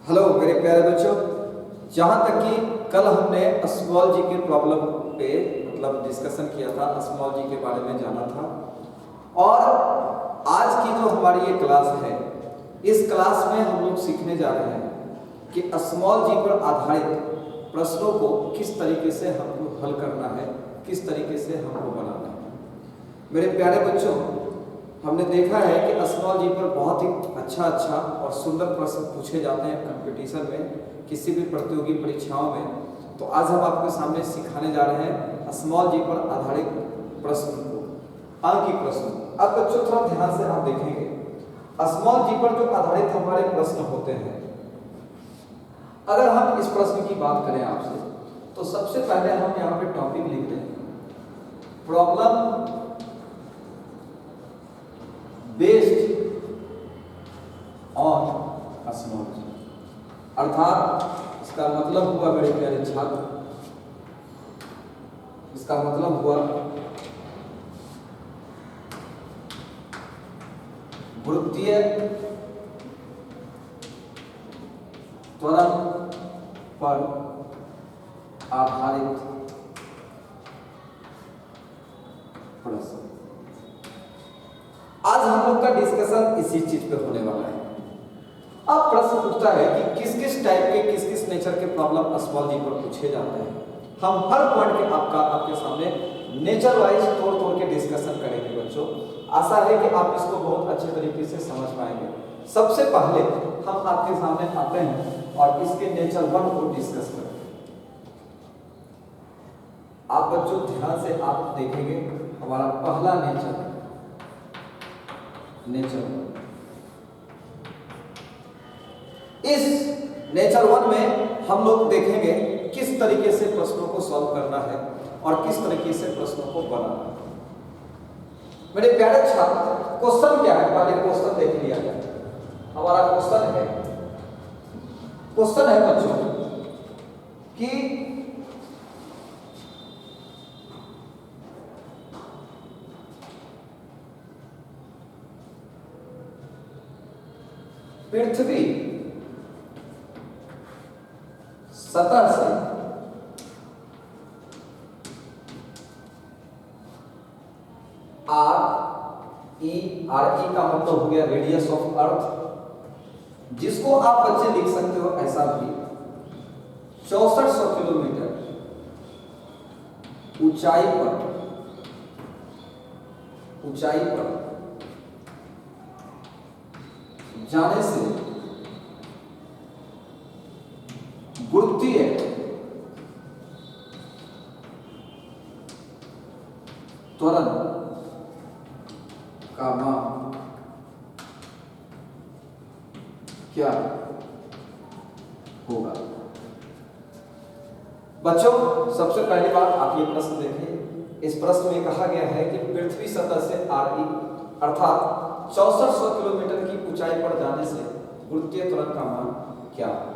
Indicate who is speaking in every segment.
Speaker 1: Hello मेरे प्यारे बच्चों, जहाँ तक कि कल हमने स्मॉल जी के प्रॉब्लम पे मतलब डिस्कशन किया था, स्मॉल जी के बारे में जाना था। और आज की जो हमारी ये क्लास है, इस क्लास में हम लोग सीखने जा रहे हैं कि स्मॉल जी पर आधारित प्रश्नों को किस तरीके से हमको हल करना है, किस तरीके से हमको बनाना है। मेरे प्यारे बच्चों, हमने देखा है कि स्मॉल जी पर बहुत ही अच्छा और सुंदर प्रश्न पूछे जाते हैं कंपटीशन में, किसी भी प्रतियोगी परीक्षाओं में। तो आज हम आपके सामने सिखाने जा रहे हैं स्मॉल जी पर आधारित प्रश्न को, अंकीय प्रश्न। अब बच्चों थोड़ा ध्यान से आप देखेंगे, स्मॉल जी पर जो आधारित हमारे प्रश्न होते हैं, अगर हम इस प्रश्न की बात करें आपसे, तो सबसे पहले हम यहाँ पे टॉपिक लिख दें, प्रॉब्लम बेस्ड ऑन स्मॉल जी। अर्थात इसका मतलब हुआ मेरे प्यारे छात्र, इसका मतलब हुआ वृत्तीय त्वरण पर आधारित प्रश्न। आज हम लोग का डिस्कशन इसी चीज पे होने वाला है। अब प्रश्न उठता है कि किस किस टाइप के, किस किस नेचर के प्रॉब्लम स्मॉल जी पर पूछे जाते हैं। हम हर पॉइंट के आपके सामने नेचर वाइज तोड़ के डिस्कशन करेंगे बच्चों। आशा है कि आप इसको बहुत अच्छे तरीके से समझ पाएंगे। सबसे पहले हम आपके सामने आते हैं और इसके नेचर 1 को डिस्कस करते हैं। आप बच्चों ध्यान से आप देखेंगे, हमारा पहला नेचर इस नेचर 1 में हम लोग देखेंगे किस तरीके से प्रश्नों को सॉल्व करना है और किस तरीके से प्रश्नों को बनाना है। मेरे प्यारे छात्र, क्वेश्चन क्या है, पहले क्वेश्चन देख लिया जाए। हमारा क्वेश्चन है बच्चों कि पृथ्वी सतह से RE का मतलब हो गया रेडियस ऑफ अर्थ, जिसको आप बच्चे लिख सकते हो ऐसा भी 6400 किलोमीटर ऊंचाई पर जाने से गुरुत्वीय त्वरण का मान क्या होगा। बच्चों सबसे पहली बात आप ये प्रश्न देखिए। इस प्रश्न में कहा गया है कि पृथ्वी सतह से RE अर्थात 6400 किलोमीटर की ऊंचाई पर जाने से गुरुत्वीय त्वरण का मान क्या है।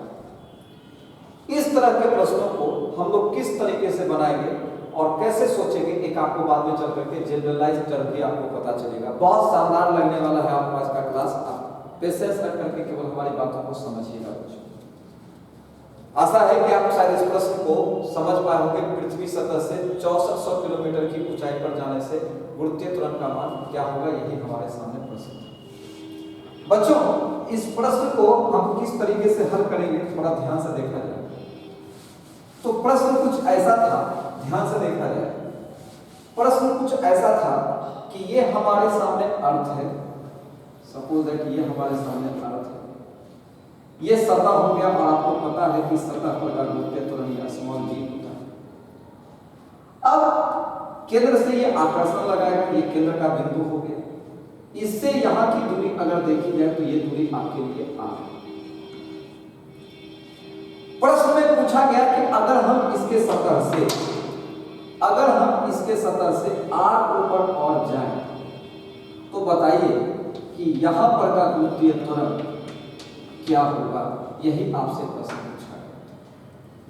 Speaker 1: इस तरह के प्रश्नों को हम लोग किस तरीके से बनाएंगे और कैसे सोचेंगे, एक आपको बाद में चल करके जनरलाइज टर्म भी आपको पता चलेगा। बहुत शानदार लगने वाला है आपको आज का क्लास। आप पेशेंस रख करके केवल हमारी बातों को समझिएगा बच्चों। आशा है कि आप शायद इस प्रश्न को समझ पाए होंगे। पृथ्वी सतह से 6400 किलोमीटर की ऊंचाई पर जाने से गुरुत्वीय त्वरण का मान क्या होगा, यही हमारे सामने प्रश्न है। बच्चों इस प्रश्न को हम किस तरीके से हल करेंगे, थोड़ा ध्यान से देखा जाए तो प्रश्न कुछ ऐसा था, ध्यान से देखा जाए प्रश्न कुछ ऐसा था कि ये हमारे सामने अर्थ है। सपोज दैट ये हमारे सामने अर्थ है, ये सतह हो गया और आपको पता है कि सतह पर का गुरुत्वीय त्वरण या स्मॉल जी होता है। अब केंद्र से ये आकर्षण लगाएगा, ये केंद्र का बिंदु हो गया। इससे यहां की दूरी अगर देखी जाए तो ये दूरी आपके लिए R है। प्रश्न में पूछा गया कि अगर हम इसके सतह से R ऊपर और जाएं तो बताइए कि यहां पर का गुरुत्वीय त्वरण क्या होगा। यही आपसे प्रश्न पूछा है।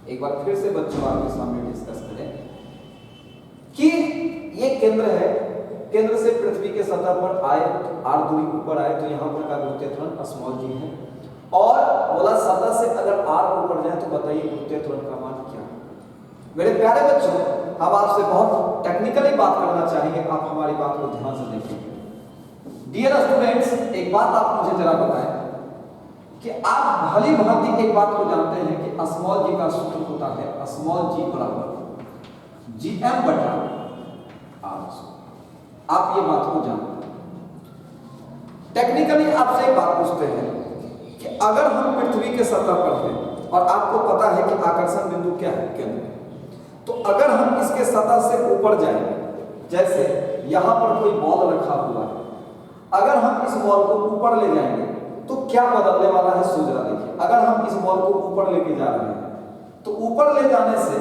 Speaker 1: एक बार फिर से बच्चों आपके सामने डिस्कस करें कि ये केंद्र है, केंद्र से पृथ्वी के सतह पर आए, r दूरी ऊपर आए तो यहाँ पर का गुरुत्वीय त्वरण स्मॉल जी है। और बोला सतह से अगर आर ऊपर जाए तो बताइए गुरुत्वीय त्वरण का मान क्या है। मेरे प्यारे बच्चों, हम आपसे बहुत टेक्निकली बात करना चाहेंगे, आप हमारी बात को ध्यान से देखिए। डियर स्टूडेंट्स, एक बात आप मुझे जरा बताएं कि आप भली भांति एक बात को जानते हैं कि स्मॉल जी का सूत्र होता है स्मॉल जी बराबर GM बटा R। आप ये बात को जानते हैं। टेक्निकली आपसे एक बात पूछते हैं कि अगर हम पृथ्वी के सतह पर हैं और आपको पता है कि आकर्षण बिंदु क्या है, केंद्र, तो अगर हम इसके सतह से ऊपर जाएंगे, जैसे यहां पर कोई बॉल रखा हुआ है, अगर हम इस बॉल को ऊपर ले जाएंगे तो क्या बदलने वाला है सो जरा देखिए। अगर हम इस बॉल को ऊपर लेके जा रहे हैं तो ऊपर ले जाने से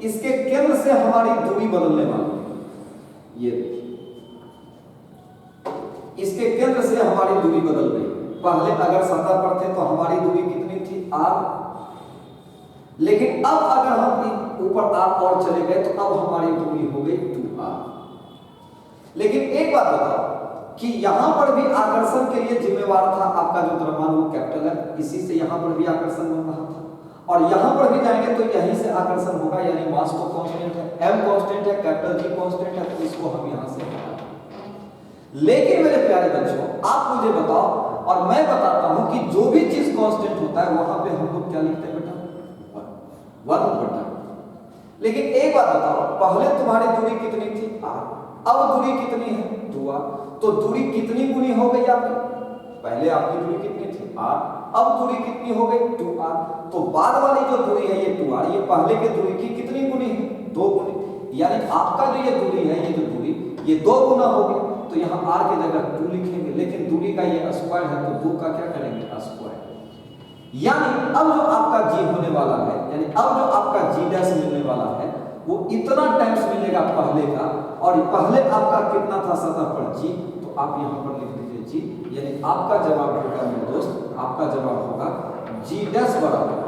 Speaker 1: इसके केंद्र से हमारी दूरी बदलने वाली है। ये देखिए, इसके केंद्र से हमारी दूरी बदल रही है। पहले अगर सतह पर थे तो हमारी दूरी कितनी थी r, लेकिन अब अगर हम ऊपर r और चले गए तो अब हमारी दूरी हो गई 2r। लेकिन एक बात बताओ कि यहां पर भी आकर्षण के लिए जिम्मेवार था आपका जो द्रव्यमान वो कैपिटल है, इसी से यहां पर भी आकर्षण बन रहा था, और यहां पर भी जाएंगे तो यहीं से आकर्षण होगा, यानी मास तो कांस्टेंट है, m कांस्टेंट है, कैपिटल G कांस्टेंट है, तो इसको हम यहां से हटा दें। लेकिन मेरे प्यारे बच्चों, आप मुझे बताओ और मैं बताता हूं कि जो भी चीज कांस्टेंट होता है वहां पे हम लोग क्या लिखते हैं बेटा, 1 बटा। लेकिन एक बात बताओ, पहले तुम्हारी दूरी कितनी थी r, अब दूरी कितनी है 2r, तो दूरी कितनी गुनी हो गई आपकी, पहले आपकी दूरी कितनी थी r, अब दूरी कितनी हो गई 2r, तो बाद वाली जो दूरी है ये 2r, ये पहले के दूरी की कितनी गुनी है 2 गुनी, यानी आपका जो ये दूरी है, ये जो दूरी ये 2 गुना हो गई, तो यहाँ r की जगह 2 लिखेंगे, लेकिन दूरी का ये स्क्वायर है तो 2 का क्या करेंगे स्क्वायर, यानी अब जो आपका g होने वाला है, यानी अब जो आपका g डैश मिलने वाला है वो इतना टाइम्स मिलेगा पहले का, और पहले आपका कितना था सतह पर g, तो आप यहाँ पर लिख दीजिए g, यानी आपका जवाब होगा मेरे दोस्त, आपका जवाब होगा g डैश बराबर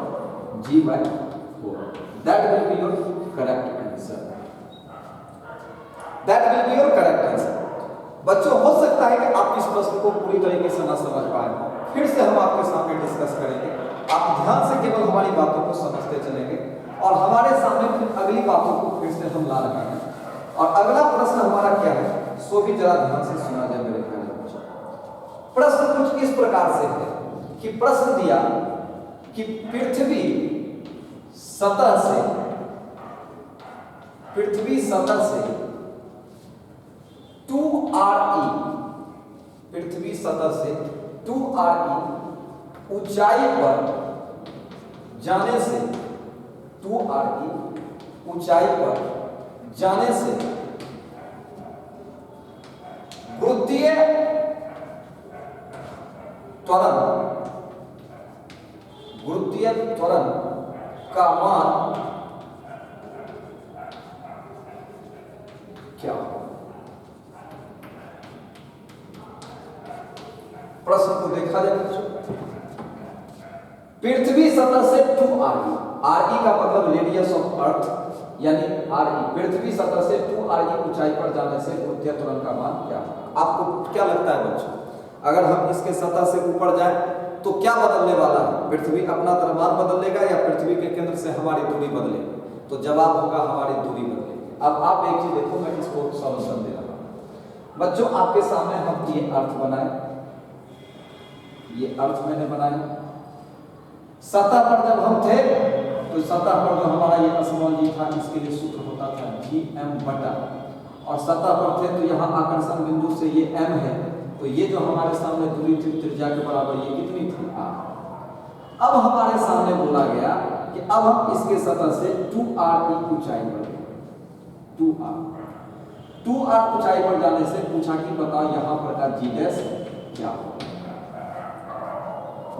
Speaker 1: g/4। That will be your correct answer, that will be your correct answer. बच्चों, हो सकता है कि आप इस प्रश्न को पूरी तरीके से ना समझ पाए हो, फिर से हम आपके सामने डिस्कस करेंगे, आप ध्यान से केवल हमारी बातों को समझते चलेंगे और हमारे सामने फिर अगली बातों को फिर से हम ला रहे हैं। और अगला प्रश्न हमारा क्या है सो भी जरा ध्यान से सुना जाए मेरे प्यारे बच्चों। प्रश्न कुछ इस प्रकार से है कि प्रश्न दिया कि पृथ्वी सतह से 2re, पृथ्वी सतह से 2re ऊंचाई पर जाने से, 2re ऊंचाई पर जाने से गुरुत्वीय त्वरण का मान क्या हो। प्रश्न को देखा जाए बच्चों, पृथ्वी सतह से 2re, re का मतलब रेडियस ऑफ अर्थ, यानी re, पृथ्वी सतह से 2re ऊंचाई पर जाने से गुरुत्वीय त्वरण का मान क्या है। आपको क्या लगता है बच्चों, अगर हम इसके सतह से ऊपर जाएं तो क्या बदलने वाला है, पृथ्वी अपना द्रव्यमान बदलेगा या पृथ्वी के केंद्र से हमारी दूरी बदलेगी, तो जवाब होगा हमारी दूरी बदलेगी। अब आप एक चीज देखो, मैं इसको सॉल्यूशन दे रहा हूं बच्चों, आपके सामने हम ये अर्थ बनाए, ये अर्थ मैंने बनाया, सतह पर जब हम थे तो सतह पर जो हमारा ये स्मॉल जी था इसके लिए सूत्र होता था GM बटा, और सतह पर थे तो यहाँ आकर्षण बिंदु से ये m है, तो ये जो हमारे सामने दूरी थी त्रिज्या के बराबर ये कितनी थी r। अब हमारे सामने बोला गया कि अब हम इसके सतह से 2re ऊंचाई पर, 2r ऊंचाई पर जाने से पूछा कि बताओ यहाँ पर का g डैश क्या हो।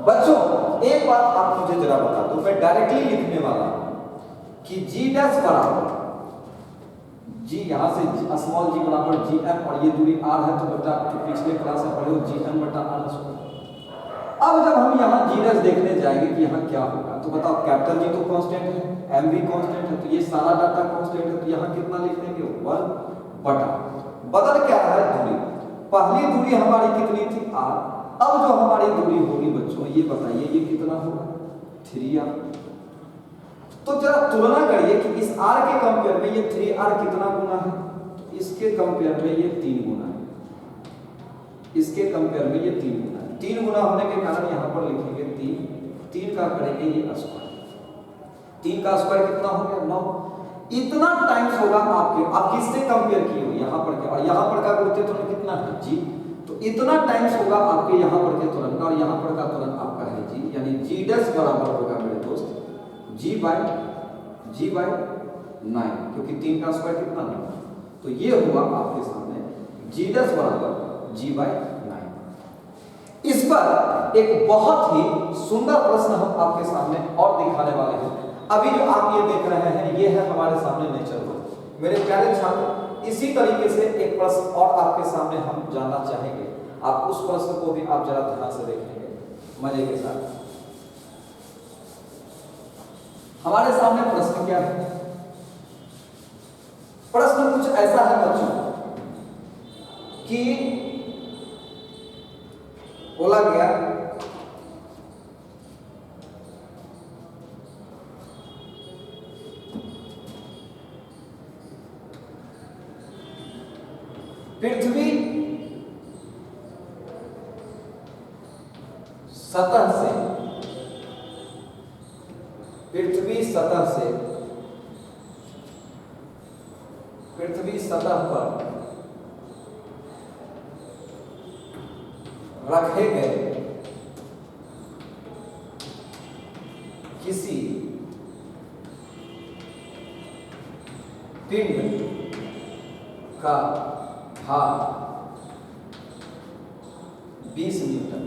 Speaker 1: बच्चों, एक बात आप मुझे जरा बता दो, मैं डायरेक्टली लिखने वाला हूं कि g डैश बराबर g, यहां से स्मॉल g बराबर GM, और ये दूरी r है, तो बेटा पिछले क्लास में पढ़े हो GM बटा r²। अब जब हम यहाँ g डैश देखने जाएंगे कि यहाँ क्या होगा, तो बताओ कैपिटल G तो कांस्टेंट है, m भी कांस्टेंट है, तो ये सारा डाटा कांस्टेंट है, तो यहाँ कितना लिख देंगे 1 बटा, बदल क्या रहा है दूरी, पहली दूरी हमारी कितनी थी r, अब जो हमारी दूरी होगी बच्चों ये बताइए ये कितना होगा, 3r। तो जरा तुलना करिए कि इस r के कंपेयर में ये 3r कितना गुना है, तो इसके कंपेयर में ये 3 गुना है, इसके कंपेयर में ये 3 गुना है। 3 गुना होने के कारण यहां पर लिखेंगे 3 का करेंगे ये स्क्वायर, 3 का स्क्वायर कितना हो गया 9। इतना टाइम्स होगा आपके, आप किससे कंपेयर किए हो यहाँ पर के, और यहाँ पर का गुरुत्वीय त्वरण कितना है g, तो इतना टाइम्स होगा आपके यहाँ पर के त्वरण का, और यहाँ पर का त्वरण आपका है g, यानी g डैश बराबर होगा मेरे दोस्त g बाय 9, क्योंकि 3 का स्क्वायर कितना 9, तो ये हुआ आपके सामने g डैश बराबर g बाय 9। इस पर एक बहुत ही सुंदर प्रश्न हम आपके सामने और दिखाने वाले हैं। अभी जो आप ये देख रहे हैं ये है हमारे सामने नेचर वर्क। मेरे प्यारे छात्र, इसी तरीके से एक प्रश्न और आपके सामने हम जानना चाहेंगे, आप उस प्रश्न को भी आप जरा ध्यान से देखेंगे मजे के साथ। हमारे सामने प्रश्न क्या है, प्रश्न कुछ ऐसा है बच्चों कि बोला गया पृथ्वी सतह से, पृथ्वी सतह पर रखे गए किसी पिंड का भार 20 न्यूटन।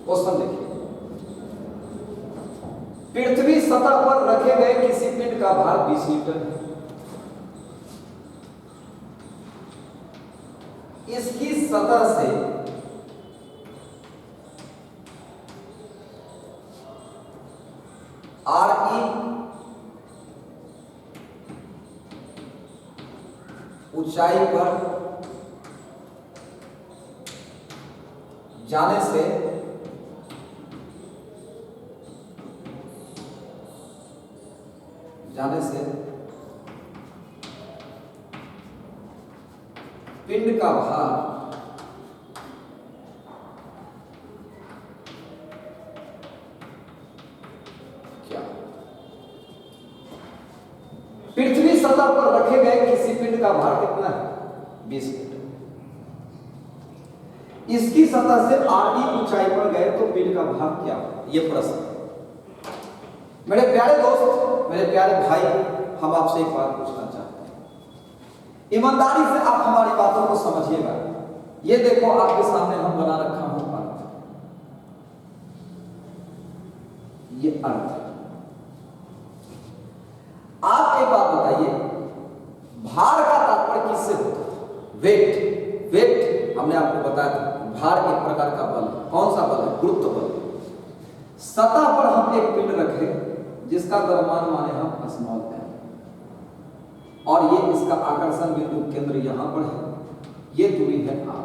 Speaker 1: क्वेश्चन देखिए, पृथ्वी सतह पर रखे गए किसी पिंड का भार 20 न्यूटन है। इसकी सतह से RE ऊंचाई पर जाने से पिंड का भार क्या, पृथ्वी सतह पर रखे गए किसी पिंड का भार कितना है 20 न्यूटन। इसकी सतह से RE ऊंचाई पर गए तो पिंड का भार क्या, यह प्रश्न। मेरे प्यारे दोस्त, मेरे प्यारे भाई, हम आपसे एक बात पूछना चाहते हैं, ईमानदारी से आप हमारी बातों को समझिएगा। ये देखो आपके सामने हम बना रखा हूं अर्थ, ये अर्थ। आप एक बात बताइए, भार का तात्पर्य किससे होता है, वेट। वेट हमने आपको बताया था, भार एक प्रकार का बल, कौन सा बल है, गुरुत्व बल। सतह पर हम एक पिंड रखे जिसका द्रव्यमान माने हम स्मॉल m, और ये इसका आकर्षण बिंदु केंद्र यहां पर है, ये दूरी है r।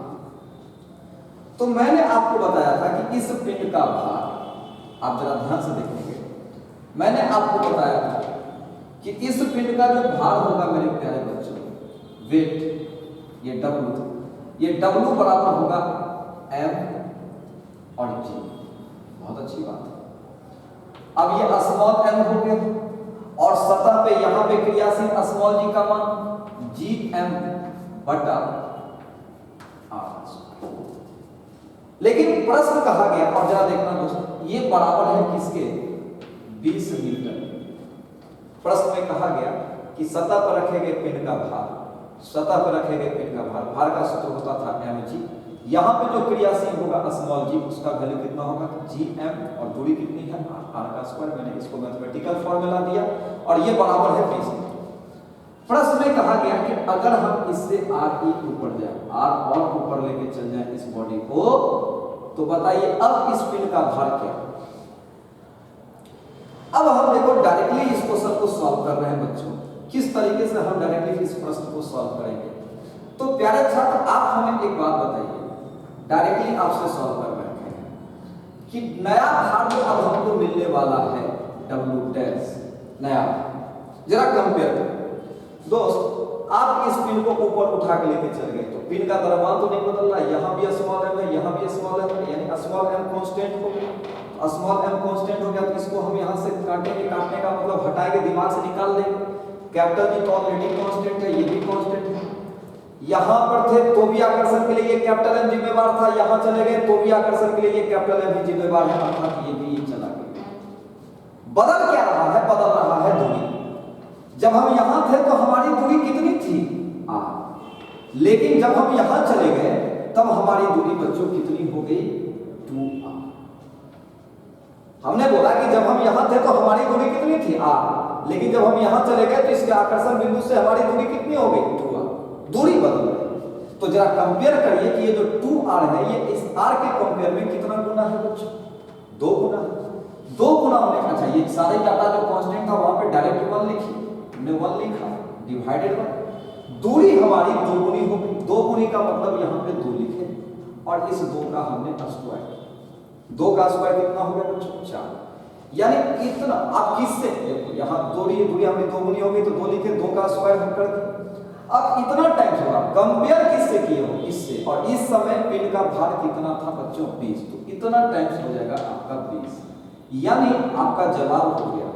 Speaker 1: तो मैंने आपको बताया था कि इस पिंड का भार, आप जरा ध्यान से देखेंगे, मैंने आपको बताया था कि इस पिंड का जो भार होगा मेरे प्यारे बच्चों, वेट, ये W, ये W बराबर होगा m और g। बहुत अच्छी बात है। अब ये स्मॉल m हो गया, और सतह पे यहां पे क्रियाशील स्मॉल g का मान gm बटा r। लेकिन प्रश्न कहा गया, और जरा देखना दोस्तों, ये बराबर है किसके, 20 न्यूटन। प्रश्न में कहा गया कि सतह पर रखे गए पिंड का भार, सतह पर रखे गए पिंड का भार, भार का सूत्र होता था mg। यहां पे जो क्रियाशील होगा स्मॉल g, उसका वैल्यू कितना होगा gm, और दूरी कितनी है r का स्क्वायर। मैंने इसको मैथमेटिकल फॉर्मूला दिया, और ये बराबर है 20। प्रश्न में कहा गया कि अगर हम इससे RE ऊपर जाए, r और ऊपर लेके चल जाए इस बॉडी को, तो बताइए अब इस पिंड का भार क्या। अब हम देखो डायरेक्टली इस क्वेश्चन को सॉल्व कर रहे हैं बच्चों, किस तरीके से हम डायरेक्टली इस प्रश्न को सॉल्व करेंगे। तो प्यारे छात्र, आप हमें एक बात बताइए, डायरेक्टली आपसे सॉल्व कर रहे हैं कि नया भार जो अब हमको मिलने वाला है W डैश नया, जरा कंपेयर करें दोस्त। आप इस पिन को ऊपर उठा के लेके चल गए तो पिन का द्रव्यमान तो नहीं बदल रहा है, यहाँ भी स्मॉल एम है, यहाँ भी स्मॉल एम है, यानी स्मॉल एम कांस्टेंट हो गया। स्मॉल एम कांस्टेंट हो गया तो इसको हम यहाँ से काटेंगे, काटने का मतलब हटाएंगे, दिमाग से निकाल देंगे। कैपिटल जी तो ऑलरेडी कांस्टेंट है, ये भी कांस्टेंट है। यहाँ पर थे तो भी आकर्षण के लिए ये कैपिटल एम जिम्मेवार था, यहाँ चले गए तो भी आकर्षण के लिए ये कैपिटल एम ही जिम्मेवार है, अर्थात ये भी चला गया। बदल क्या रहा है? बदल रहा है दूरी। जब हम यहां थे तो हमारी दूरी कितनी थी? r। लेकिन जब हम यहां चले गए तब हमारी दूरी बच्चों कितनी हो गई? 2r। हमने बोला कि जब हम यहां थे तो हमारी दूरी कितनी थी? r। लेकिन जब हम यहां चले गए तो इसके आकर्षण बिंदु से हमारी दूरी कितनी हो गई? 2r। दूरी बदल गई। तो जरा कंपेयर करिए कि ये जो 2r है ये इस r के कंपेयर में कितना गुना है बच्चों? 2 गुना। 2 गुना होने का चाहिए। सारे डाटा जो कांस्टेंट था वहां पे डायरेक्ट 1 लिखिए, हमने 1 लिखा, डिवाइडेड 1। दूरी हमारी 2 गुनी हो गई। 2 गुनी का मतलब यहाँ पे 2 लिखे और इस 2 का हमने स्क्वायर किया। 2 का स्क्वायर कितना हो गया बच्चों? 4। यानी इतना। आप किससे देखो यहाँ दूरी हमें 2 गुनी हो गई तो 2 लिखे, 2 का स्क्वायर हम कर दिए। अब इतना टाइम्स होगा, कंपेयर किससे किए हो? इससे। और इस समय पिन का भार कितना था बच्चों? 20। तो इतना टाइम्स हो जाएगा आपका 20, यानी आपका जवाब हो गया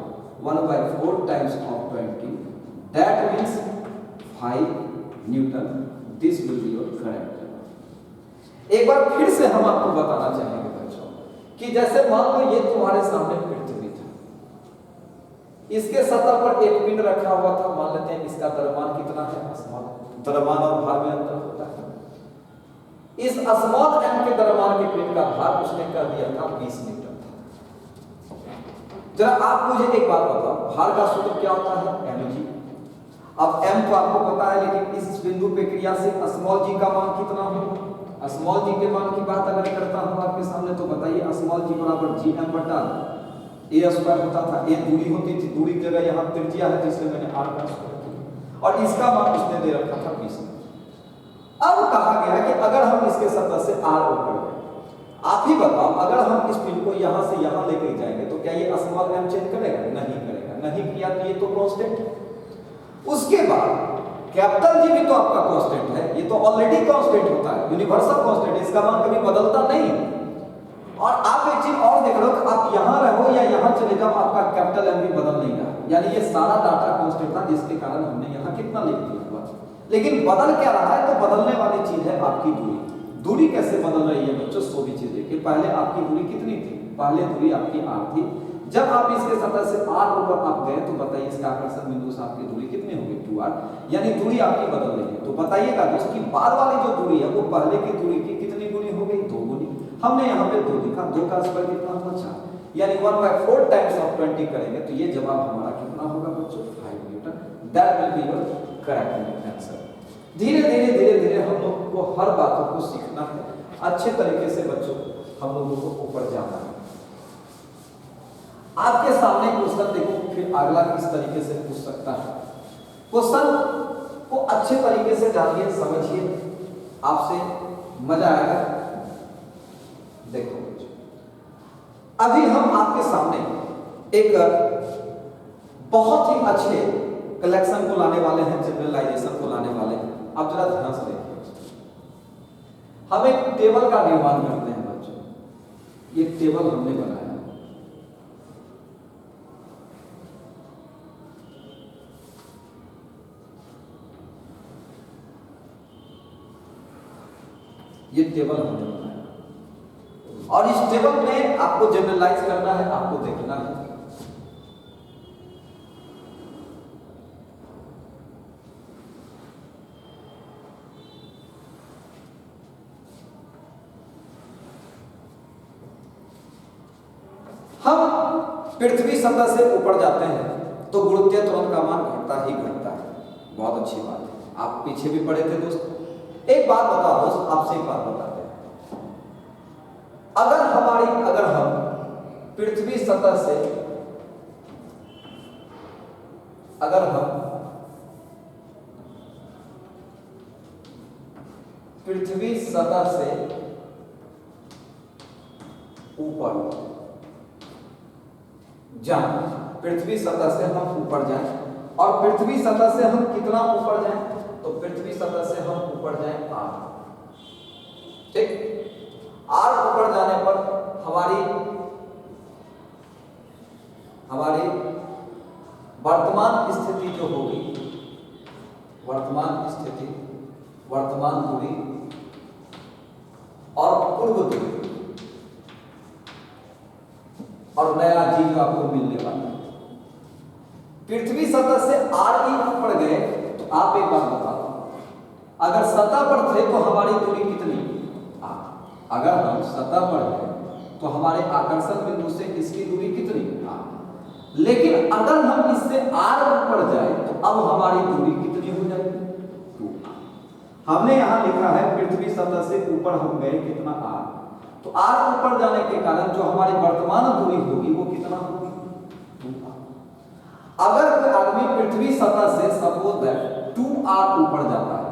Speaker 1: 1/4 times of 20, that means 5 Newton. This will be your correct. एक बार फिर से हम आपको बताना चाहेंगे बच्चों कि जैसे मान लो ये तुम्हारे सामने पृथ्वी था, इसके सतह पर एक पिंड रखा हुआ था, मान लेते हैं इसका द्रव्यमान कितना है? स्मॉल। द्रव्यमान और भार में अंतर होता है। इस स्मॉल एम के द्रव्यमान के पिंड का भार उसने कर दिया था 20 न्यूटन था। जरा आप मुझे एक बात बताओ, भार का सूत्र क्या होता है? mg। अब m तो आपको पता है, लेकिन इस बिंदु पे क्रिया से स्मॉल g का मान कितना होगा? स्मॉल g के मान की बात अगर करता हूं आपके सामने तो बताइए, स्मॉल g बराबर gm बटा a स्क्वायर होता था। a दूरी होती थी, दूरी की जगह यहाँ त्रिज्या है जिससे मैंने r का स्क्वायर किया और इसका मान उसने दे रखा था 20। अब कहा गया कि अगर हम इसके सतह से r ऊपर गए, आप ही बताओ, अगर हम इस पिन को यहां से यहां लेके जाएंगे तो क्या ये स्मॉल m चेंज करेगा? नहीं करेगा। नहीं किया तो ये तो कांस्टेंट है। उसके बाद कैपिटल जी भी तो आपका कांस्टेंट है, ये तो ऑलरेडी कांस्टेंट होता है, यूनिवर्सल कांस्टेंट, इसका मान कभी बदलता नहीं। और आप एक चीज और देख लो, आप यहां रहो या यहां चले जाओ, आपका कैपिटल एम भी बदल नहीं रहा, यानी ये सारा डाटा कांस्टेंट था, जिसके कारण हमने यहां कितना लिख दिया बस। लेकिन बदल क्या रहा है? तो बदलने वाली चीज है आपकी दूरी। दूरी कैसे बदल रही है बच्चों? सो भी चीज देखिए। पहले आपकी दूरी कितनी थी? पहले दूरी आपकी r थी। जब आप इसके सतह से r ऊपर आप गए तो बताइए इसका आकर्षण बिंदु से आपकी दूरी कितनी होगी? 2r। यानी दूरी आपकी बदल रही है। तो बताइएगा दोस्त कि बाद वाली जो दूरी है वो पहले की दूरी की कितनी गुनी हो गई? 2 गुनी। हमने यहाँ पे 2 लिखा, 2 का स्क्वायर कितना हुआ? 4। यानी 1/4 टाइम्स ऑफ 20 करेंगे तो ये जवाब हमारा कितना होगा बच्चों? 5 Newton. That will be your correct answer. धीरे धीरे हम लोग को हर बातों को सीखना है, अच्छे तरीके से बच्चों हम लोगों को ऊपर जाना है। आपके सामने क्वेश्चन देखो, फिर अगला किस तरीके से पूछ सकता है। क्वेश्चन को अच्छे तरीके से जानिए, समझिए, आपसे मजा आएगा। देखो अभी हम आपके सामने एक बहुत ही अच्छे कलेक्शन को लाने वाले हैं, जनरलाइजेशन को लाने वाले हैं। आप जरा ध्यान से देखिए। हम एक टेबल का निर्माण करते हैं बच्चों। ये टेबल हमने बनाया, ये टेबल हमने बनाया और इस टेबल में आपको जनरलाइज करना है, आपको देखना है। हम पृथ्वी सतह से ऊपर जाते हैं तो गुरुत्वीय त्वरण का मान घटता ही घटता है। बहुत अच्छी बात है। आप पीछे भी पढ़े थे दोस्त। एक बात बताओ दोस्त, आपसे एक बात बताते हैं। अगर हम पृथ्वी सतह से ऊपर जाएं, पृथ्वी सतह से हम ऊपर जाएं। और पृथ्वी सतह से हम कितना ऊपर जाएं? तो पृथ्वी सतह से हम ऊपर जाएं r, ठीक। r ऊपर जाने पर हमारी वर्तमान स्थिति जो होगी, वर्तमान स्थिति, वर्तमान दूरी और पूर्व दूरी और नया जी जो आपको मिलने वाला है। पृथ्वी सतह से r ऊपर गए तो आप एक बात बताओ, अगर सतह पर थे तो हमारी दूरी कितनी? अगर हम सतह पर हैं तो हमारे आकर्षण बिंदु से इसकी दूरी कितनी? लेकिन अगर हम इससे r ऊपर जाए तो अब हमारी दूरी कितनी हो जाएगी? 2r। हमने यहां लिखा है पृथ्वी सतह से ऊपर हम गए कितना? r। तो r ऊपर जाने के कारण जो हमारी वर्तमान दूरी होगी वो कितना होगी? 2r। अगर कोई आदमी पृथ्वी सतह से सपोज दैट 2r ऊपर जाता है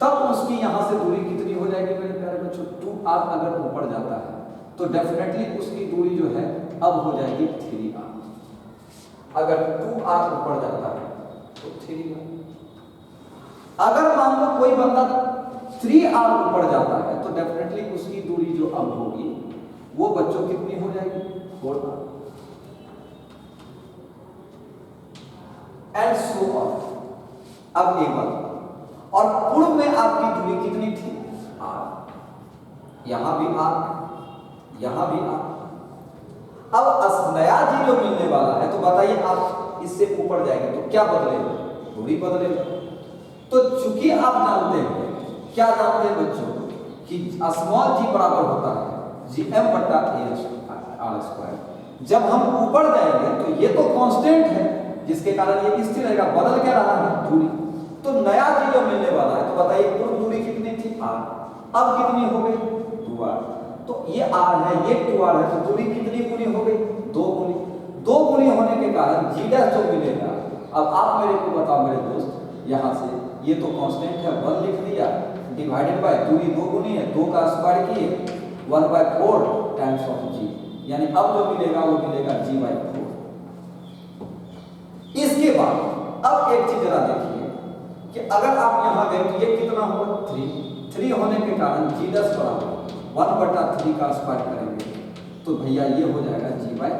Speaker 1: तब उसकी यहां से दूरी कितनी हो जाएगी मेरे प्यारे बच्चों? 2r अगर ऊपर जाता है तो डेफिनेटली उसकी दूरी जो है अब हो जाएगी 3r। अगर 2r ऊपर जाता है तो 3r। अगर मान लो कोई बंदा 3r ऊपर जाता है तो डेफिनेटली उसकी दूरी जो अब होगी वो बच्चों कितनी हो जाएगी? 4r। And so on. अब एक बात, और पूर्व में आपकी दूरी कितनी थी? r। यहां भी r, यहां भी r। अब नया जी जो मिलने वाला है तो बताइए आप इससे ऊपर जाएंगे तो क्या बदलेगा? दूरी बदलेगा। तो चूंकि आप जानते हैं, क्या जानते हैं बच्चों, कि स्मॉल जी बराबर होता है gm बटा r स्क्वायर। जब हम ऊपर जाएंगे तो ये तो कांस्टेंट है जिसके कारण ये स्थिर रहेगा, बदल क्या रहा है? दूरी। तो नया जी जो मिलने वाला है तो बताइए पूर्व दूरी कितनी थी? r। अब कितनी हो गई? 2r। तो ये r है, ये 2r है, तो दूरी कितनी गुनी हो गई? 2 गुनी। 2 गुनी होने के कारण g डैश जो मिलेगा, अब आप मेरे को बताओ मेरे दोस्त, यहां से ये तो कांस्टेंट है 1 लिख दिया, डिवाइडेड बाय दूरी 2 गुनी है, 2 का स्क्वायर किए 1/4 टाइम्स ऑफ g, यानी अब जो मिलेगा वो मिलेगा g/4। इसके बाद अब एक चीज जरा देखिए कि अगर आप यहां गए तो ये कितना होगा? 3 होने के कारण g डैश बराबर 1/3 का स्क्वायर करेंगे तो भैया ये हो जाएगा g/9।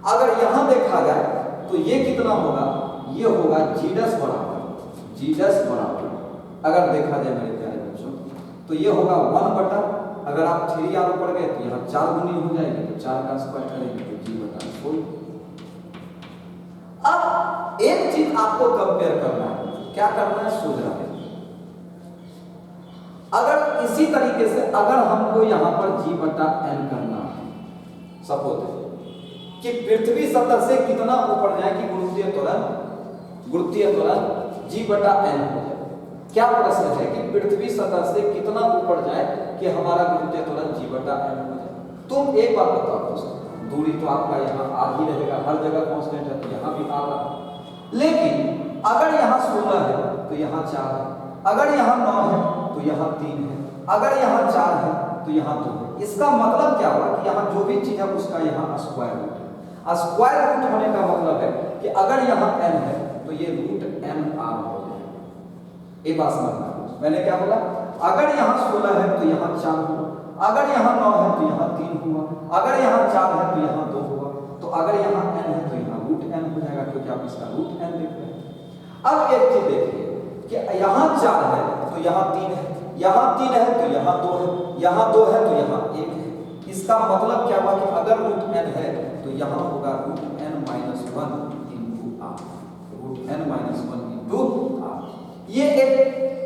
Speaker 1: अगर यहां देखा जाए तो ये कितना होगा? ये होगा g डैश बराबर, अगर देखा जाए मेरे प्यारे बच्चों तो ये होगा 1/, अगर आप 3r ऊपर गए तो यहां 4 गुनी हो जाएगी तो 4 का स्क्वायर करेंगे तो g/4। अब एक चीज आपको कंपेयर करना है, क्या करना है? सोच रहा है अगर इसी तरीके से अगर हमको यहां पर g/n करना है, सपोज कि पृथ्वी सतह से कितना ऊपर जाए कि गुरुत्वीय त्वरण g/n हो जाए। क्या प्रश्न है कि पृथ्वी सतह से कितना ऊपर जाए कि हमारा गुरुत्वीय त्वरण g/n हो जाए? तुम एक बात बताओ दोस्तों, दूरी तो आपका यहाँ r ही रहेगा, हर जगह कांस्टेंट है तो यहाँ भी r रहा। लेकिन अगर यहाँ 16 है तो यहाँ 4 है, अगर यहाँ 9 है तो यहाँ 3 है, अगर यहाँ 4 है तो यहाँ 2 है। इसका मतलब क्या हुआ कि यहाँ जो भी चीज है उसका यहाँ स्क्वायर रूट है। स्क्वायर रूट होने का मतलब है कि अगर यहाँ n है तो ये √nr हो जाएगा। ये बात समझना, मैंने क्या बोला? अगर यहाँ 16 है तो यहाँ 4 हुआ, अगर यहाँ 9 है तो यहाँ 3 हुआ, अगर यहाँ 4 है तो यहाँ 2 हुआ, तो अगर यहाँ n है तो यहाँ √n हो जाएगा, क्योंकि आप इसका √n देख रहे हैं। अब एक चीज देखिए कि यहाँ 4 है तो यहाँ 3 है, यहाँ 3 है तो यहाँ 2 है, यहाँ 2 है तो यहाँ 1 है। इसका मतलब क्या हुआ कि अगर √n है तो यहाँ होगा √n-1 r। ये एक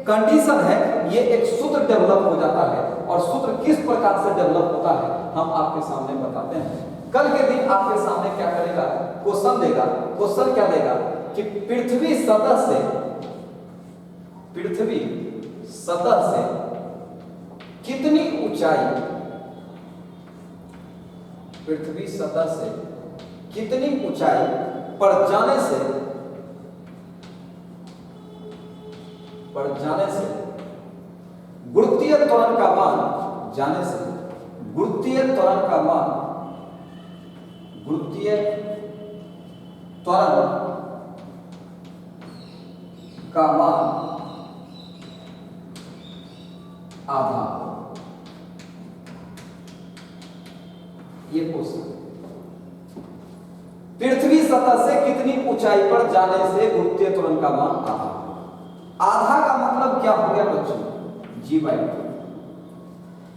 Speaker 1: कंडीशन है, ये एक सूत्र डेवलप हो जाता है, और सूत्र किस प्रकार से डेवलप होता है हम आपके सामने बताते हैं। कल के दिन आपके सामने क्या करेगा? क्वेश्चन देगा। क्वेश्चन क्या देगा कि पृथ्वी सतह से कितनी ऊंचाई, पृथ्वी सतह से कितनी ऊंचाई पर जाने से गुरुत्वीय त्वरण का मान जाने से गुरुत्वीय त्वरण का मान, गुरुत्वीय त्वरण का मान आधा। ये क्वेश्चन, पृथ्वी सतह से कितनी ऊंचाई पर जाने से गुरुत्वीय त्वरण का मान आधा। आधा का मतलब क्या हो गया बच्चों? g/2,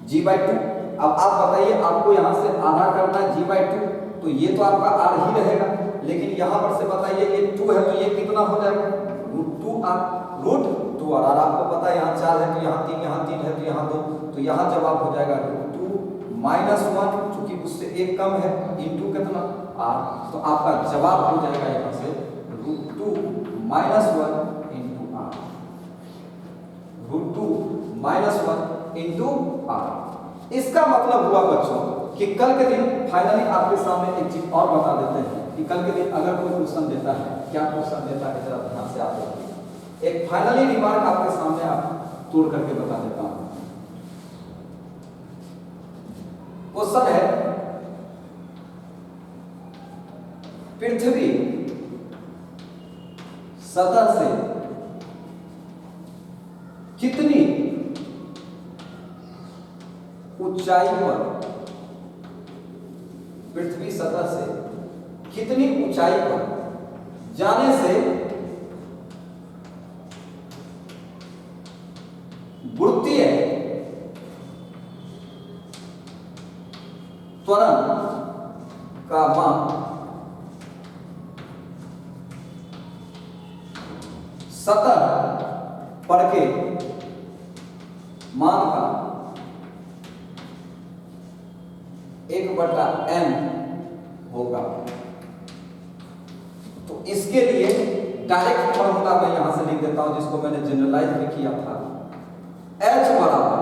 Speaker 1: g/2। अब आप बताइए, आपको यहां से आधा करना है g/2, तो ये तो आपका r ही रहेगा, लेकिन यहां पर से बताइए ये 2 है तो ये कितना हो जाएगा? √2r, √2r। और आपको पता है यहाँ 4 है तो यहाँ 3, यहाँ 3 है तो यहाँ 2, तो यहाँ जवाब हो जाएगा √2 - 1, चूंकि उससे 1 कम है, इंटू कितना r, तो आपका जवाब हो जाएगा यहाँ से √2 - 1 इंटू r, √2 - 1 इंटू r। इसका मतलब हुआ बच्चों कि कल के दिन फाइनली आपके सामने एक चीज और बता देते हैं कि कल के दिन अगर कोई क्वेश्चन देता है, क्या क्वेश्चन देता है जरा ध्यान से आप देखिए। एक फाइनली रिमार्क आपके सामने आप तोड़ करके बता देता हूं। क्वेश्चन है, पृथ्वी सतह से कितनी ऊंचाई पर, पृथ्वी सतह से कितनी ऊंचाई पर जाने से गुरुत्वीय त्वरण का मान सतह पर के मान का 1/n होगा। तो इसके लिए डायरेक्ट फॉर्मूला मैं यहां से लिख देता हूं, जिसको मैंने जनरलाइज भी किया था। h बराबर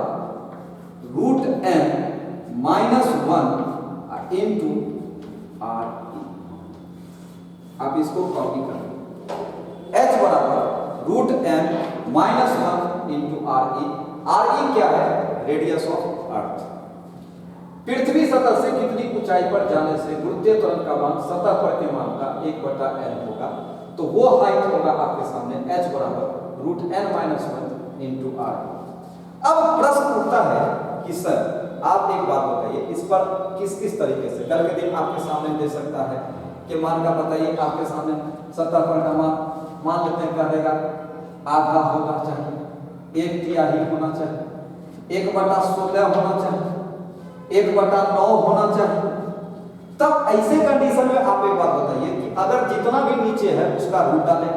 Speaker 1: √n - 1 इंटू r। आप इसको कॉपी करें। h बराबर √n - 1 इंटू re क्या है? Radius of earth. पृथ्वी सतह से कितनी ऊंचाई पर जाने से गुरुत्वीय त्वरण का मान सतह पर के मान का 1/n होगा, तो वो हाइट होगा आपके सामने h बराबर √n - 1 इंटू r। अब प्रश्न उठता है कि सर आप एक बात बताइए, इस पर किस किस तरीके से कल के दिन आपके सामने दे सकता है कि मान का बताइए, आपके सामने सतह पर का मान लेते हैं, क्या रहेगा? आधा होना चाहिए, 1/3 होना चाहिए, 1/16 होना चाहिए, 1/9 होना चाहिए। तब ऐसे कंडीशन में आप एक बात बताइए कि अगर जितना भी नीचे है उसका रूट डालें,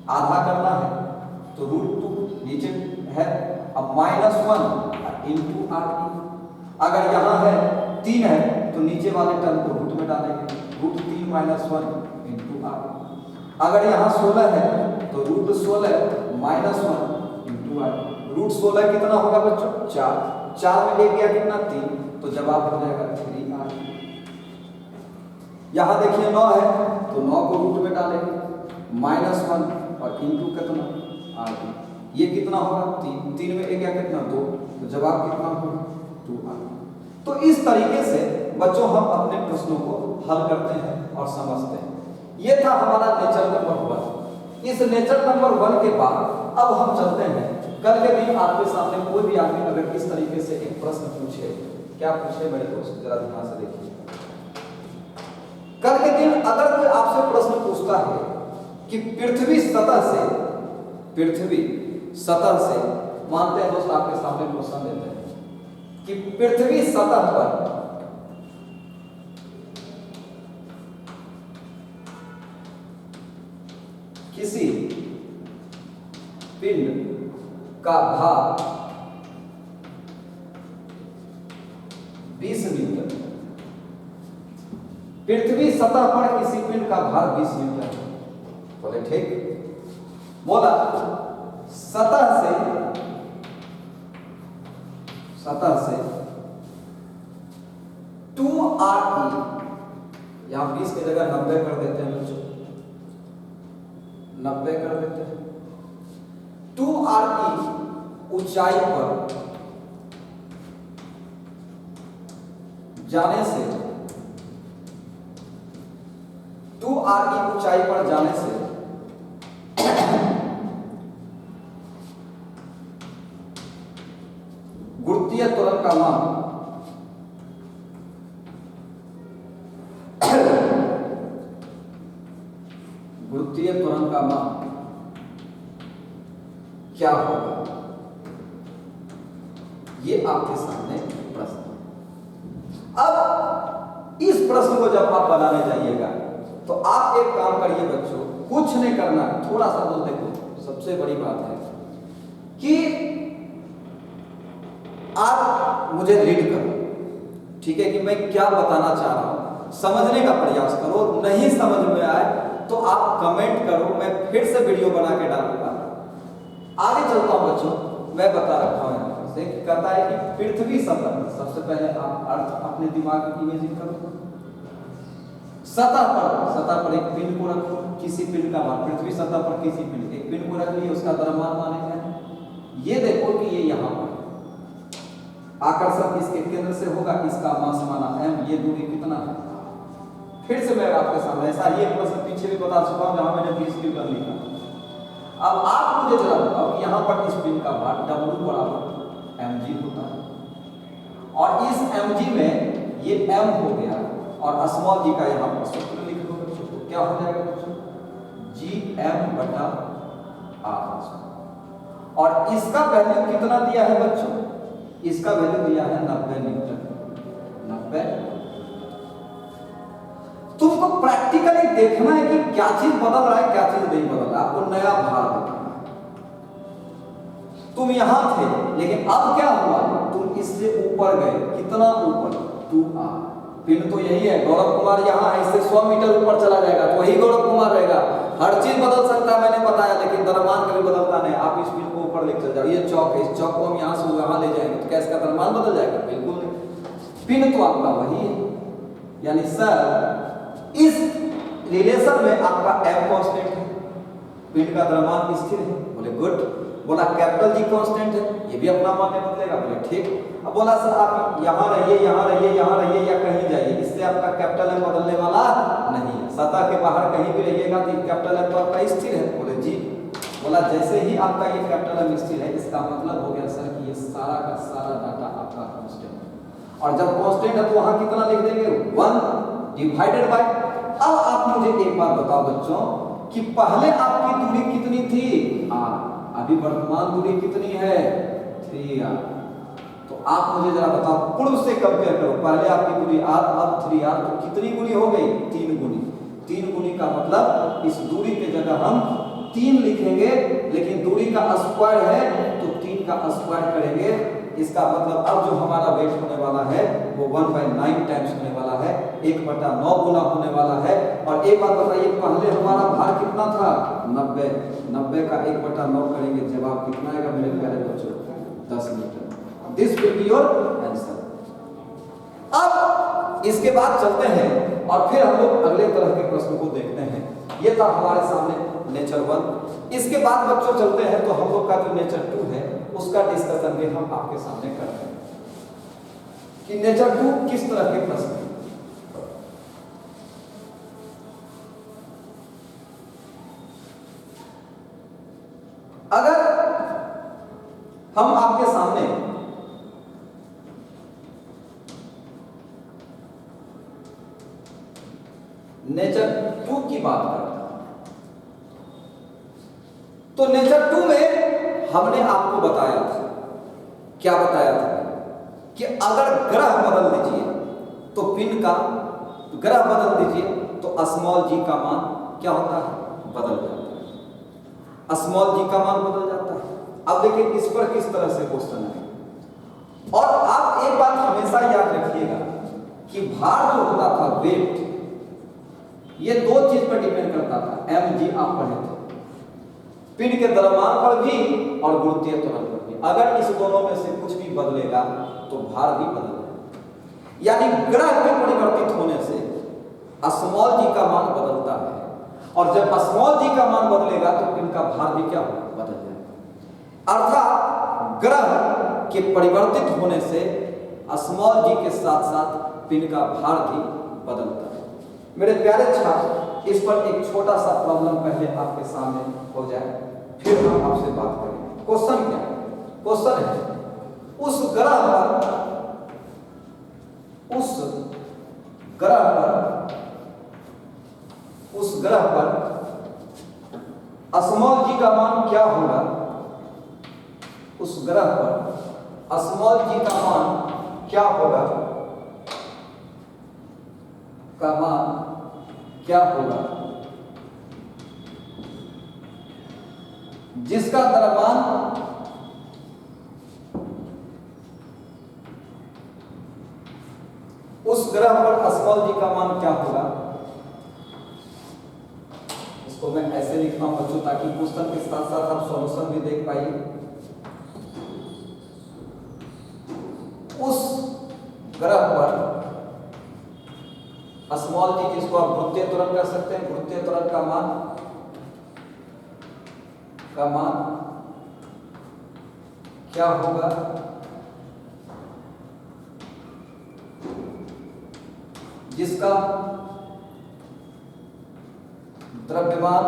Speaker 1: आधा करना है तो √2 नीचे है, अब -1 इंटू r। अगर यहाँ है 3 है तो नीचे वाले टर्म को रूट में डालेंगे, √3 - 1 इंटू r। अगर यहाँ 16 है तो √16 - 1 इंटू r। √16 कितना होगा बच्चों? 4 में 1 गया कितना? 3, तो जवाब हो जाएगा 3r। यहाँ देखिए 9 है तो 9 को रूट में डालेंगे, -1 और इंटू कितना? r। ये कितना होगा? 3 में 1 गया कितना? 2, तो जवाब कितना होगा? 2r। तो इस तरीके से बच्चों हम अपने प्रश्नों को हल करते हैं और समझते हैं। ये था हमारा नेचर नंबर 1। इस नेचर नंबर 1 के बाद अब हम चलते हैं, कल के दिन आपके सामने कोई भी आदमी अगर इस तरीके से एक प्रश्न पूछे, क्या पूछे मेरे दोस्त जरा ध्यान से देखिए। कल के दिन अगर कोई आपसे प्रश्न पूछता है कि पृथ्वी सतह से मानते हैं दोस्त, आपके सामने क्वेश्चन देते हैं कि पृथ्वी सतह पर किसी पिंड का भार 20 न्यूटन, पृथ्वी सतह पर किसी पिंड का भार 20 न्यूटन। बोले ठीक। बोला सतह से 2re, यहां 20 की जगह 90 कर देते हैं बच्चों, 90 कर देते हैं। 2re ऊंचाई पर जाने से 2re ऊंचाई पर जाने से गुरुत्वीय त्वरण का मान गुरुत्वीय त्वरण का मान क्या होगा, ये आपके सामने प्रश्न। अब इस प्रश्न को जब आप बनाने जाइएगा तो आप एक काम करिए बच्चों, कुछ नहीं करना, थोड़ा सा तो देखो, सबसे बड़ी बात है कि आप मुझे रीड करो, ठीक है, कि मैं क्या बताना चाह रहा हूं, समझने का प्रयास करो। नहीं समझ में आए तो आप कमेंट करो, मैं फिर से वीडियो बना के डालूंगा। आगे चलता हूं बच्चों, मैं बता रखा हूं यहाँ से, कहता है कि पृथ्वी सतह, सबसे पहले आप अर्थ अपने दिमाग में इमेजिन करो। सतह पर एक पिंड को रखो, किसी पिंड का मान, पृथ्वी सतह पर किसी पिंड एक पिंड को रख लिए, उसका द्रव्यमान माने क्या है। ये देखो कि ये यहाँ पर आकर्षण इसके केंद्र से होगा, इसका मास माना m, ये दूरी कितना है। फिर से मैं आपके सामने ऐसा ये प्रश्न पीछे भी बता चुका हूं जहां मैंने 20 न्यूटन लिखा। अब आप मुझे जरा बताओ कि यहाँ पर इस पिंड का भार W बराबर mg होता है, और इस mg में ये m हो गया और स्मॉल g का यहाँ पर सूत्र लिख दो बच्चों, तो क्या हो जाएगा बच्चों, gm बटा r। और इसका वैल्यू कितना दिया है बच्चों, इसका वैल्यू दिया है 90 न्यूटन। 90। तुमको प्रैक्टिकली देखना है कि क्या चीज बदल रहा है, क्या चीज नहीं बदल रहा है, आपको नया भार बताना है। तुम यहां थे लेकिन अब क्या हुआ, तुम इससे ऊपर गए, कितना ऊपर, 2r। पिंड तो यही है, गौरव कुमार यहाँ है, इससे 100 मीटर ऊपर चला जाएगा तो वही गौरव कुमार रहेगा। हर चीज बदल सकता है, मैंने बताया, लेकिन द्रव्यमान कभी बदलता नहीं। आप इस पिंड को ऊपर लेकर चल जाओ, ये चौक है, इस चौक को हम यहाँ से वहां ले जाएंगे तो क्या इसका द्रव्यमान बदल जाएगा, बिल्कुल नहीं। पिंड तो आपका वही है, यानी सर इस रिलेशन में आपका m कांस्टेंट है, पिंड का द्रव्यमान स्थिर है। बोले गुड। बोला कैपिटल G कांस्टेंट है, ये भी अपना मान नहीं बदलेगा। बोले ठीक। अब बोला सर आप यहाँ रहिए, यहाँ रहिए, यहाँ रहिए या कहीं जाइए, इससे आपका कैपिटल M बदलने वाला नहीं है। सतह के बाहर कहीं भी रहिएगा तो कैपिटल M तो आपका स्थिर है। बोले जी। बोला जैसे ही आपका ये कैपिटल M स्थिर है, इसका मतलब हो गया सर कि ये सारा का सारा डाटा आपका कांस्टेंट है, और जब कांस्टेंट है तो वहां कितना लिख देंगे, 1 डिवाइडेड बाय। अब आप मुझे एक बात बताओ बच्चों कि पहले आपकी दूरी कितनी थी, r, अभी वर्तमान दूरी कितनी है, 3r। तो आप मुझे जरा बताओ, पूर्व से कंपेयर करो, पहले आपकी दूरी r, अब 3r, तो कितनी गुनी हो गई, 3 गुनी। 3 गुनी का मतलब इस दूरी के जगह हम 3 लिखेंगे, लेकिन दूरी का स्क्वायर है तो 3 का स्क्वायर करेंगे। इसका मतलब अब जो हमारा वेट होने वाला है वो 1/9 टाइम्स होने वाला है, 1/9 गुना होने वाला है। और एक बात बताइए, पहले हमारा भार कितना था, 90। 90 का 1/9 करेंगे, जवाब कितना आएगा मेरे प्यारे बच्चों, 10 metre. This will be your answer. अब इसके बाद चलते हैं और फिर हम लोग अगले तरह के प्रश्न को देखते हैं। ये था हमारे सामने नेचर 1। इसके बाद बच्चों चलते हैं तो हम लोग का जो नेचर 2 है उसका डिस्कशन भी हम आपके सामने करते हैं कि नेचर 2 किस तरह के प्रश्न है। अगर हम आपके सामने नेचर 2 की बात करते हैं तो नेचर 2 में हमने आपको बताया था, क्या बताया था कि अगर ग्रह बदल दीजिए तो पिंड का ग्रह बदल दीजिए तो स्मॉल g का मान क्या होता है, बदल जाता है। स्मॉल g का मान बदल जाता है। अब देखिए इस पर किस तरह से क्वेश्चन है। और आप एक बात हमेशा याद रखिएगा कि भार जो होता था, वेट, ये 2 चीज पर डिपेंड करता था। mg आप पढ़े थे, पिंड के द्रव्यमान पर भी और गुरुत्वीय त्वरण पर भी। अगर इस दोनों में से कुछ भी बदलेगा तो भार भी बदलेगा। यानी ग्रह के परिवर्तित होने से स्मॉल g का मान बदलता है, और जब स्मॉल g का मान बदलेगा तो पिंड का भार भी क्या होगा, बदल जाएगा। अर्थात ग्रह के परिवर्तित होने से स्मॉल g के साथ साथ पिंड का भार भी बदलता है। मेरे प्यारे छात्र, इस पर एक छोटा सा प्रॉब्लम पहले आपके सामने हो जाए, फिर हम आपसे बात करेंगे। क्वेश्चन क्या है? क्वेश्चन है उस ग्रह पर स्मॉल जी का मान क्या होगा? उस ग्रह पर स्मॉल जी का मान क्या होगा? का मान क्या होगा जिसका द्रव्यमान उस ग्रह पर स्मॉल जी का मान क्या होगा? इसको मैं ऐसे लिखता हूं बच्चों, ताकि क्वेश्चन के साथ साथ आप सॉल्यूशन भी देख पाइए। उस ग्रह पर स्मॉल जी, जिसको आप गुरुत्वीय त्वरण कर सकते हैं, गुरुत्वीय त्वरण का मान क्या होगा जिसका द्रव्यमान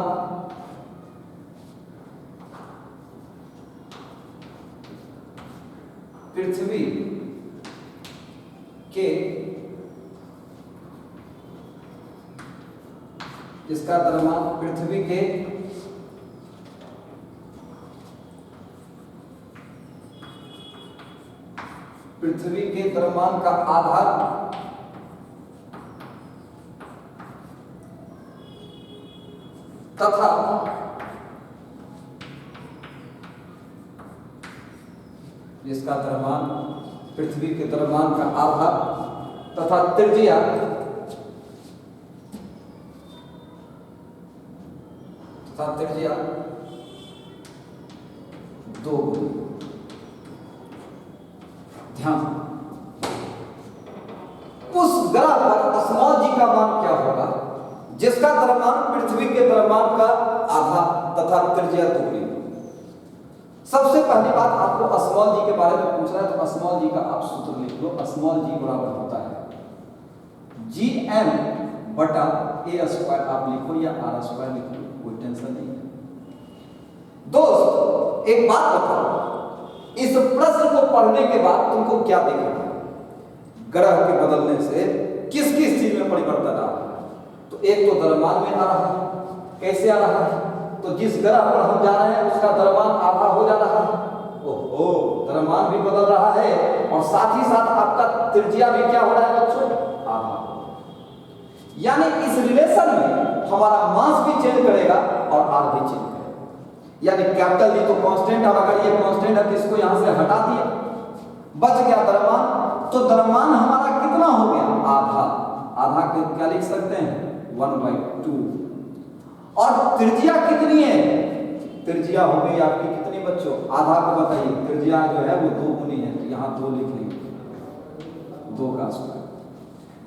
Speaker 1: पृथ्वी के जिसका द्रव्यमान पृथ्वी के द्रव्यमान का आधा तथा जिसका द्रव्यमान पृथ्वी के द्रव्यमान का आधा तथा त्रिज्या दो। ध्यान, उस ग्रह पर स्मॉल जी का मान क्या होगा जिसका द्रव्यमान पृथ्वी के द्रव्यमान का आधा तथा त्रिज्या दुगनी। सबसे पहली बात, आपको स्मॉल जी के बारे में पूछ रहा है, तो स्मॉल जी का आप सूत्र लिख लो। स्मॉल जी बराबर होता है GM बटा A स्क्वायर, आप लिखो या R स्क्वायर लिख लो, कोई टेंशन नहीं है। दोस्त एक बात बताओ, इस प्रश्न को पढ़ने के बाद तुमको क्या दिख रहा है? ग्रह के बदलने से किस किस चीज में परिवर्तन आ रहा है? तो एक तो द्रव्यमान में आ रहा है। कैसे आ रहा है? तो जिस ग्रह पर हम जा रहे हैं उसका द्रव्यमान आधा हो जा रहा है। ओहो, द्रव्यमान भी बदल रहा है और साथ ही साथ आपका त्रिज्या भी क्या हो रहा है बच्चों? आधा। यानी इस रिलेशन में हमारा मास भी चेंज करेगा और आर भी चेंज करेगा। यानी कैपिटल जी तो कांस्टेंट, और अगर ये कांस्टेंट है तो इसको यहां से हटा दिया, बच गया द्रव्यमान। तो द्रव्यमान हमारा कितना हो गया? आधा। आधा को क्या लिख सकते हैं? 1/2। और त्रिज्या कितनी है? त्रिज्या हो गई आपकी कितनी बच्चों? आधा को बताइए। त्रिज्या जो है वो 2 गुनी है, तो यहां 2 लिख लेंगे, 2 का स्क्वायर।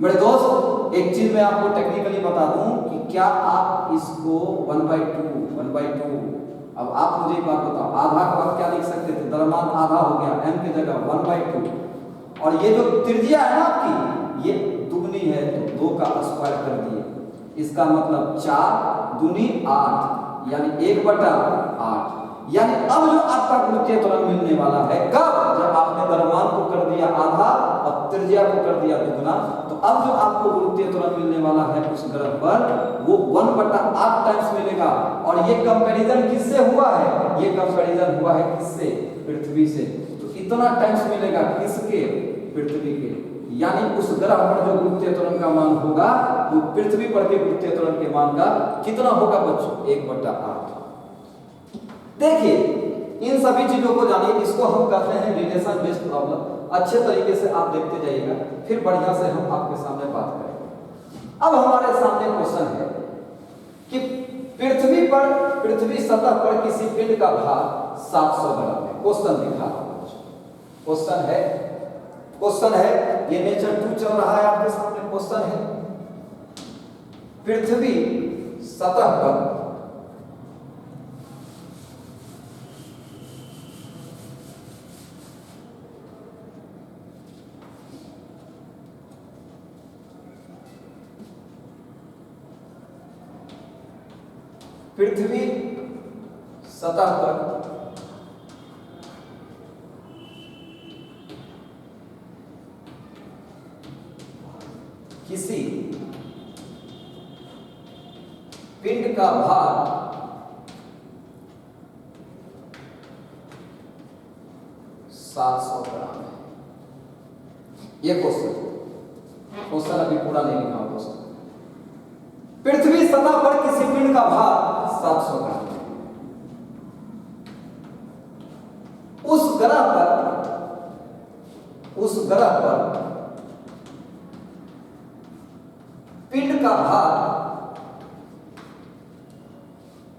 Speaker 1: मेरे दोस्त एक चीज मैं आपको टेक्निकली बता दूं कि क्या आप इसको 1/2 अब आप मुझे एक बात बताओ, आधा का आप क्या लिख सकते थे? द्रव्यमान आधा हो गया, m की जगह 1/2, और ये जो त्रिज्या है ना आपकी, ये दुगनी है तो 2 का स्क्वायर कर दिए। इसका मतलब 4 दूनी 8, यानी 1/8। यानी अब जो आपका गुरुत्वीय त्वरण मिलने वाला है, कब? जब आपने द्रव्यमान को कर दिया आधा और त्रिज्या को कर दिया दुगना, तो अब जो आपको गुरुत्वीय त्वरण मिलने वाला है उस ग्रह पर, वो 1/8 टाइम्स मिलेगा। और ये कंपैरिजन किससे हुआ है? ये कंपैरिजन हुआ है किससे? पृथ्वी से। तो इतना टाइम्स मिलेगा किसके? पृथ्वी के। यानी उस ग्रह पर जो गुरुत्वीय त्वरण का मान होगा वो पृथ्वी पर के गुरुत्वीय त्वरण के मान का कितना होगा बच्चों? 1/8। देखिए, इन सभी चीजों को जानिए, इसको हम कहते हैं रिलेशन बेस्ड प्रॉब्लम। अच्छे तरीके से आप देखते जाइएगा, फिर बढ़िया से हम आपके सामने बात करेंगे। अब हमारे सामने क्वेश्चन है कि पृथ्वी सतह पर किसी पिंड का भार 700 ग्राम है। क्वेश्चन दिखा रहा हूं, क्वेश्चन है, ये नेचर 2 चल रहा है आपके सामने। क्वेश्चन है, पृथ्वी सतह पर पृथ्वी सतह पर किसी पिंड का भार 700 ग्राम है। ये क्वेश्चन अभी पूरा नहीं लिखा हूं दोस्तों। पृथ्वी सतह पर किसी पिंड का भार 700 ग्राम है। उस ग्रह पर पिंड का भार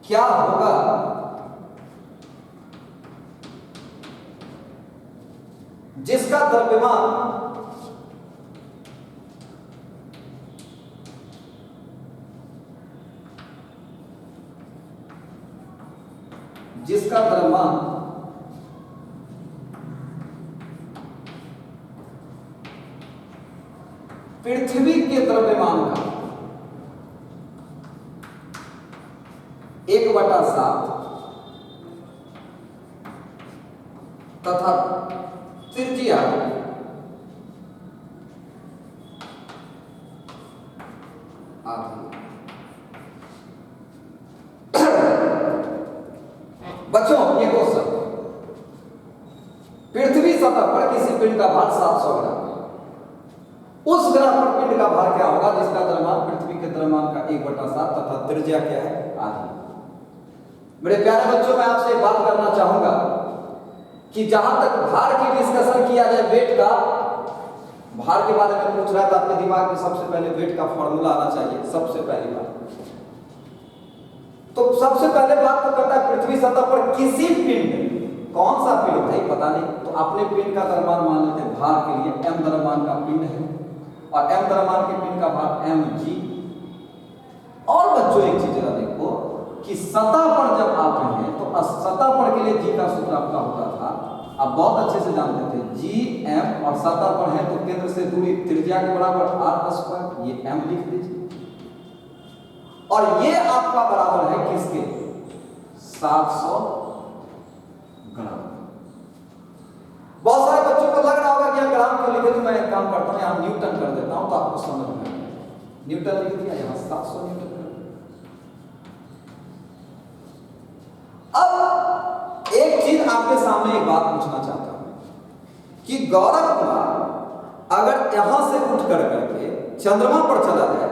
Speaker 1: क्या होगा जिसका द्रव्यमान पृथ्वी के द्रव्यमान का 1/7 तथा त्रिज्या आधी। बच्चों ये क्वेश्चन, पृथ्वी सतह पर किसी पिंड का भार 700 ग्राम है। उस ग्रह पर पिंड का भार क्या होगा जिसका द्रव्यमान पृथ्वी के द्रव्यमान का 1/7 तथा त्रिज्या क्या है, आधी। मेरे प्यारे बच्चों, मैं आपसे एक बात करना चाहूंगा कि जहां तक भार की डिस्कशन किया जाए, वेट का, भार के बारे में पूछ रहा है तो आपके दिमाग में सबसे पहले वेट का फॉर्मूला आना चाहिए। सबसे पहली बात तो सबसे पहले बात तो करता है पृथ्वी सतह पर किसी पिंड, कौन सा पिंड भाई पता नहीं, तो अपने पिंड का द्रव्यमान मान लेते हैं भार के लिए m द्रव्यमान का पिंड है और m द्रव्यमान के पिंड का भार mg। और बच्चों एक चीज जरा देखो कि सतह पर जब आप हैं तो सतह पर के लिए g का सूत्र आपका होता था, आप बहुत अच्छे से जानते थे, gm, और सतह पर है तो केंद्र से दूरी त्रिज्या के बराबर r², ये m लिख दीजिए। और ये आपका बराबर है किसके, 700 ग्राम। बहुत सारे बच्चों को लग रहा होगा कि ग्राम क्यों लिखे, तो मैं एक काम करता हूं यहां न्यूटन कर देता हूं तो आपको समझ में आएगा। न्यूटन लिख दिया, यहां 700 न्यूटन। अब एक चीज आपके सामने एक बात पूछना चाहता हूं कि गौरव कुमार अगर यहां से उठ करके चंद्रमा पर चला जाए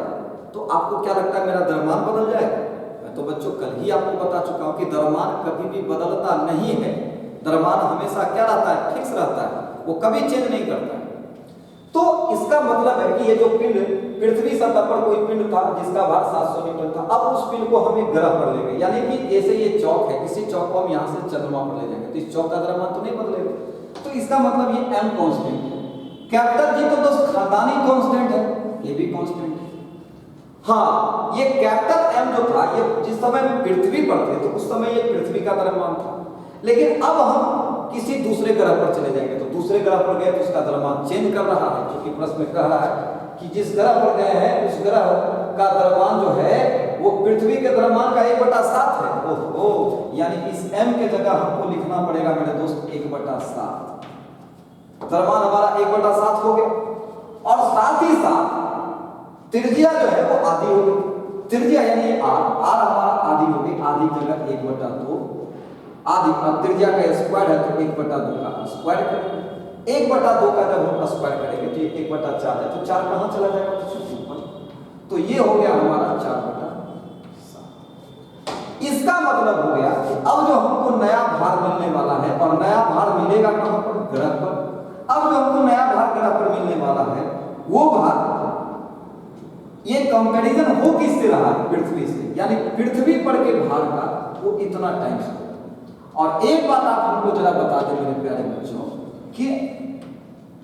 Speaker 1: तो आपको क्या लगता है मेरा द्रव्यमान बदल जाएगा? मैं तो बच्चों कल ही आपको बता चुका हूं कि द्रव्यमान कभी भी बदलता नहीं है। द्रव्यमान हमेशा क्या रहता है, फिक्स रहता है, वो कभी चेंज नहीं करता है। तो इसका मतलब है कि ये जो पिंड, पृथ्वी सतह पर कोई पिंड था जिसका भार 700 न्यूटन था, अब उस पिंड को हम एक ग्रह पर ले गए, यानी कि जैसे ये चौक है, किसी चौक को हम यहां से चंद्रमा पर ले जाएंगे तो इस चौक का द्रव्यमान तो नहीं बदलेगा। तो इसका मतलब ये m कांस्टेंट है। कैपिटल जी तो दोस्त खानदानी कांस्टेंट है, ये भी कांस्टेंट है। हाँ, ये कैपिटल M जो था, ये जिस समय पृथ्वी पर थे तो उस समय ये पृथ्वी का द्रव्यमान था। लेकिन अब हम किसी दूसरे ग्रह पर चले जाएंगे तो दूसरे ग्रह पर गए तो उसका द्रव्यमान चेंज कर रहा है, जो कि प्रश्न में कह रहा है कि जिस ग्रह पर गए हैं उस ग्रह का द्रव्यमान जो है वो पृथ्वी के द्रव्यमान का 1/7 है। ओहो, यानी इस m के जगह हमको लिखना पड़ेगा मेरे दोस्त 1/7। द्रव्यमान हमारा 1/7 हो गया और साथ ही साथ त्रिज्या जो है वो आधी हो गई। त्रिज्या यानी r हमारा आधी हो गई, आधी जगह 1/2, आधी त्रिज्या का स्क्वायर है तो 1/2 का स्क्वायर करेंगे। 1/2 का जब हम स्क्वायर करेंगे तो ये 1/4 है, तो 4 कहां चला जाएगा, तो ये हो गया हमारा 4/7। इसका मतलब हो गया कि अब जो हमको नया भार मिलने वाला है, और नया भार मिलेगा कहां पर, ग्रह पर। अब जो हमको नया भार ग्रह पर मिलने वाला है वो भार, ये कंपैरिजन हो किससे रहा है, पृथ्वी से, यानी पृथ्वी पर के भार का वो इतना टाइम्स हो। और एक बात आप हमको जरा बता दें मेरे प्यारे बच्चों कि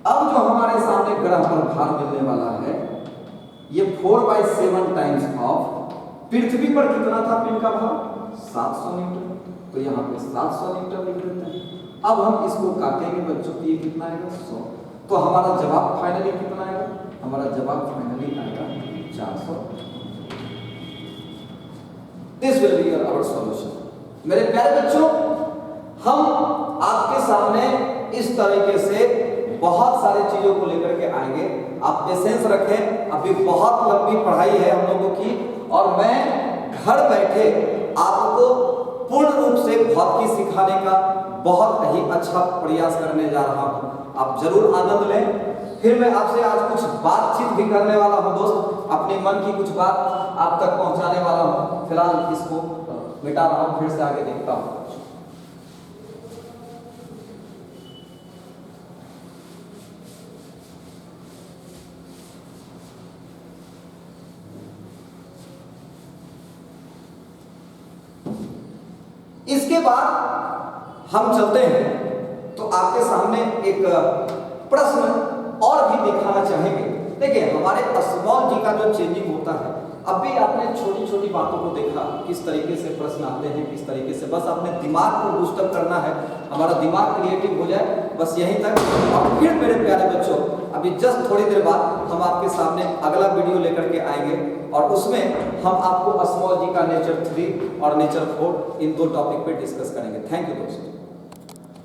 Speaker 1: अब जो हमारे सामने ग्रह पर भार मिलने वाला है ये 4/7 टाइम्स ऑफ पृथ्वी पर कितना था पिंड का भार, 700 न्यूटन। तो यहाँ पे 700 न्यूटन लिख देते हैं। अब हम इसको काटेंगे बच्चों, ये कितना आएगा, 100। तो हमारा जवाब फाइनली कितना आएगा, हमारा जवाब फाइनली आएगा 400। This will be our solution. मेरे प्यारे बच्चों, हम आपके सामने इस तरीके से बहुत सारी चीजों को लेकर के आएंगे। आप पेशेंस रखें, अभी बहुत लंबी पढ़ाई है हम लोगों की, और मैं घर बैठे आपको पूर्ण रूप से भौतिकी सिखाने का बहुत ही अच्छा प्रयास करने जा रहा हूं। आप जरूर आनंद लें। फिर मैं आपसे आज कुछ बातचीत भी करने वाला हूं दोस्त, अपने मन की कुछ बात आप तक पहुंचाने वाला हूं। फिलहाल इसको मिटा रहा हूं, फिर से आगे देखता हूं। इसके बाद हम चलते हैं तो आपके सामने एक प्रश्न और भी दिखाना चाहेंगे। देखिए, हमारे स्मॉल जी का जो चेंजिंग होता है, अभी आपने छोटी छोटी बातों को देखा, किस तरीके से प्रश्न आते हैं, किस तरीके से, बस अपने दिमाग को बूस्टअप करना है, हमारा दिमाग क्रिएटिव हो जाए, बस यहीं तक। और फिर मेरे प्यारे बच्चों, अभी जस्ट थोड़ी देर बाद हम आपके सामने अगला वीडियो लेकर के आएंगे, और उसमें हम आपको स्मॉल जी का नेचर 3 और नेचर 4 इन 2 टॉपिक पे डिस्कस करेंगे। थैंक यू दोस्तों।